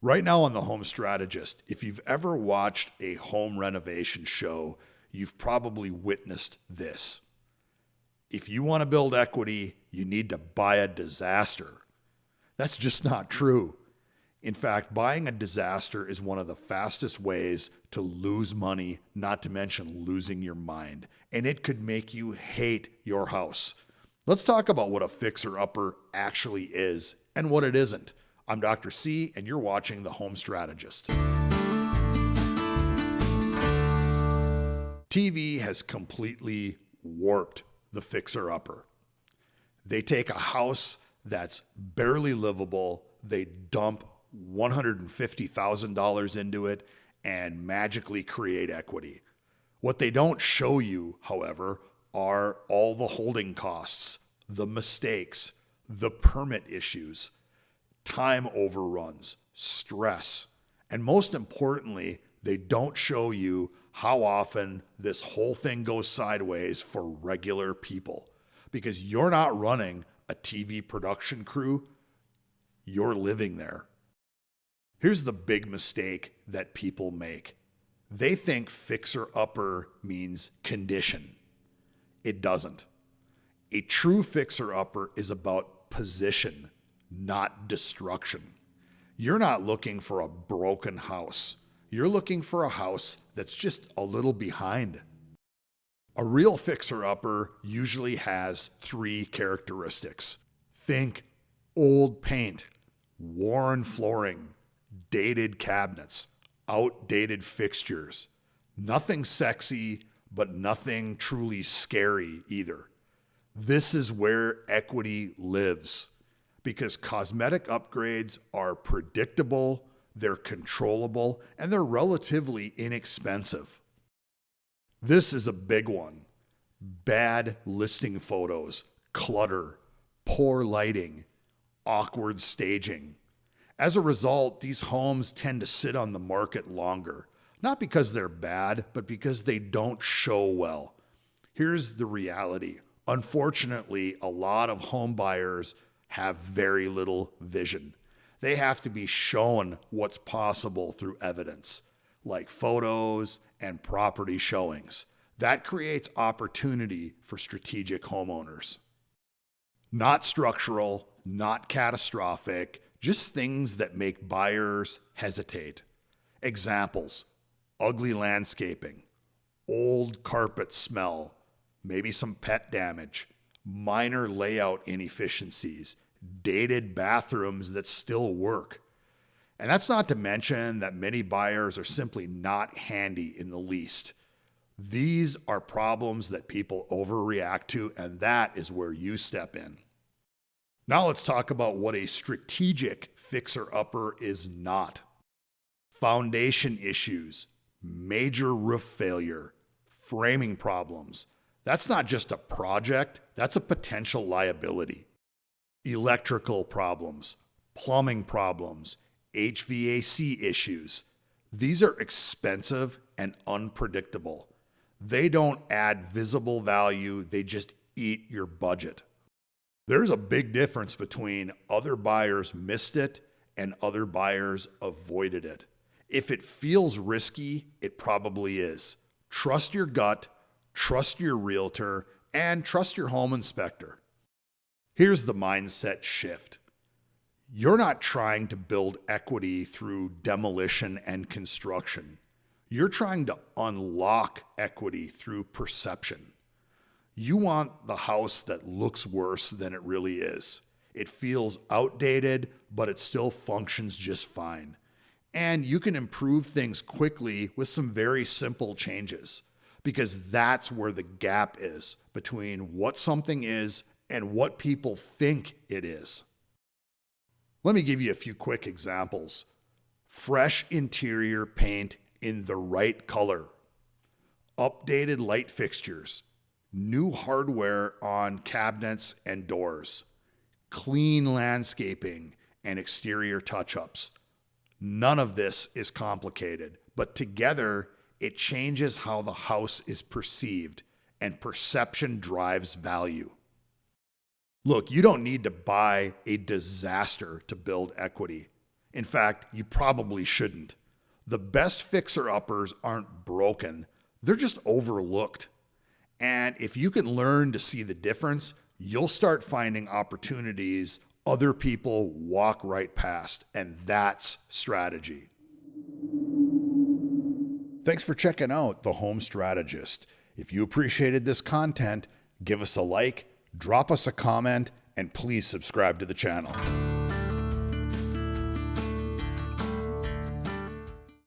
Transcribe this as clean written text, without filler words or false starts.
Right now on The Home Strategist, if you've ever watched a home renovation show, you've probably witnessed this. If you want to build equity, you need to buy a disaster. That's just not true. In fact, buying a disaster is one of the fastest ways to lose money, not to mention losing your mind. And it could make you hate your house. Let's talk about what a fixer-upper actually is and what it isn't. I'm Dr. C, and you're watching The Home Strategist. TV has completely warped the fixer-upper. They take a house that's barely livable, they dump $150,000 into it, and magically create equity. What they don't show you, however, are all the holding costs, the mistakes, the permit issues, time overruns, stress, and most importantly, they don't show you how often this whole thing goes sideways for regular people. Because you're not running a TV production crew, you're living there. Here's the big mistake that people make. They think fixer-upper means condition. It doesn't. A true fixer-upper is about position, not destruction. You're not looking for a broken house. You're looking for a house that's just a little behind. A real fixer-upper usually has 3 characteristics. Think old paint, worn flooring, dated cabinets, outdated fixtures. Nothing sexy, but nothing truly scary either. This is where equity lives. Because cosmetic upgrades are predictable, they're controllable, and they're relatively inexpensive. This is a big one. Bad listing photos, clutter, poor lighting, awkward staging. As a result, these homes tend to sit on the market longer, not because they're bad, but because they don't show well. Here's the reality. Unfortunately, a lot of home buyers have very little vision. They have to be shown what's possible through evidence, like photos and property showings. That creates opportunity for strategic homeowners. Not structural, not catastrophic, just things that make buyers hesitate. Examples: ugly landscaping, old carpet smell, maybe some pet damage, minor layout inefficiencies, dated bathrooms that still work. And that's not to mention that many buyers are simply not handy in the least. These are problems that people overreact to, and that is where you step in. Now let's talk about what a strategic fixer-upper is not. Foundation issues, major roof failure, framing problems. That's not just a project, that's a potential liability. Electrical problems, plumbing problems, HVAC issues. These are expensive and unpredictable. They don't add visible value, they just eat your budget. There's a big difference between other buyers missed it and other buyers avoided it. If it feels risky, it probably is. Trust your gut, trust your realtor, and trust your home inspector. Here's the mindset shift. You're not trying to build equity through demolition and construction. You're trying to unlock equity through perception. You want the house that looks worse than it really is. It feels outdated, but it still functions just fine. And you can improve things quickly with some very simple changes, because that's where the gap is between what something is and what people think it is. Let me give you a few quick examples. Fresh interior paint in the right color, updated light fixtures, new hardware on cabinets and doors, clean landscaping and exterior touch-ups. None of this is complicated, but together it changes how the house is perceived, and perception drives value. Look, you don't need to buy a disaster to build equity. In fact, you probably shouldn't. The best fixer-uppers aren't broken, they're just overlooked. And if you can learn to see the difference, you'll start finding opportunities other people walk right past, and that's strategy. Thanks for checking out The Home Strategist. If you appreciated this content, give us a like, drop us a comment, and please subscribe to the channel.